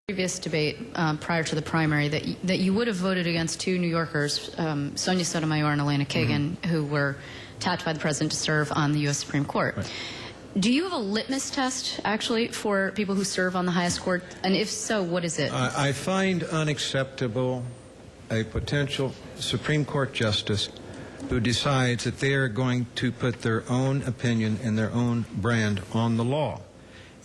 Previous debate prior to the primary that you would have voted against two New Yorkers, Sonia Sotomayor and Elena Kagan, who were tapped by the president to serve on the U.S. Supreme Court. Right. Do you have a litmus test, actually, for people who serve on the highest court? And if so, what is it? I find unacceptable a potential Supreme Court justice who decides that they are going to put their own opinion and their own brand on the law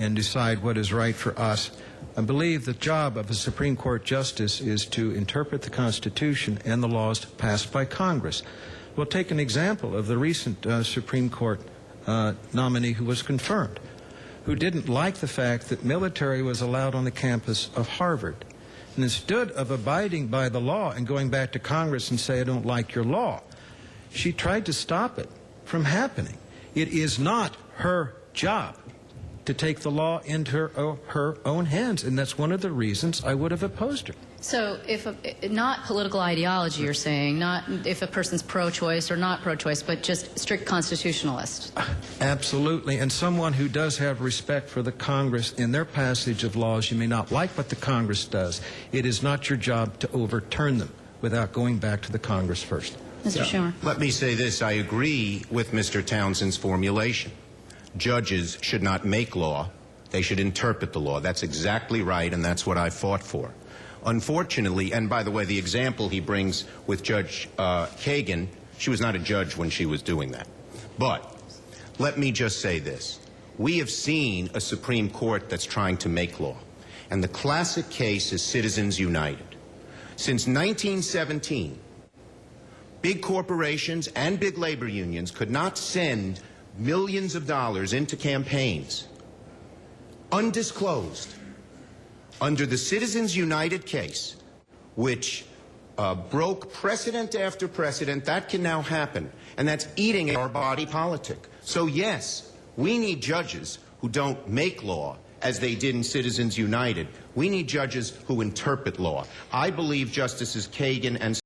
and decide what is right for us. I believe the job of a Supreme Court justice is to interpret the Constitution and the laws passed by Congress. We'll take an example of the recent Supreme Court nominee who was confirmed, who didn't like the fact that military was allowed on the campus of Harvard. And instead of abiding by the law and going back to Congress and say, I don't like your law, she tried to stop it from happening. It is not her job to take the law into her own hands, and that's one of the reasons I would have opposed her. So if not political ideology, you're saying, not if a person's pro-choice or not pro-choice, but just strict constitutionalist. Absolutely, and someone who does have respect for the Congress in their passage of laws. You may not like what the Congress does. It is not your job to overturn them without going back to the Congress first. Mr. Schumer. Let me say this. I agree with Mr. Townsend's formulation. Judges should not make law. They should interpret the law. That's exactly right, and that's what I fought for. Unfortunately, and by the way, the example he brings with Judge Kagan, she was not a judge when she was doing that. But let me just say this. We have seen a Supreme Court that's trying to make law, and the classic case is Citizens United. Since 1917, big corporations and big labor unions could not send millions of dollars into campaigns undisclosed. Under the Citizens United case, which broke precedent after precedent, that can now happen, and that's eating our body politic. So yes, we need judges who don't make law as they did in Citizens United. We need judges who interpret law. I believe Justices Kagan and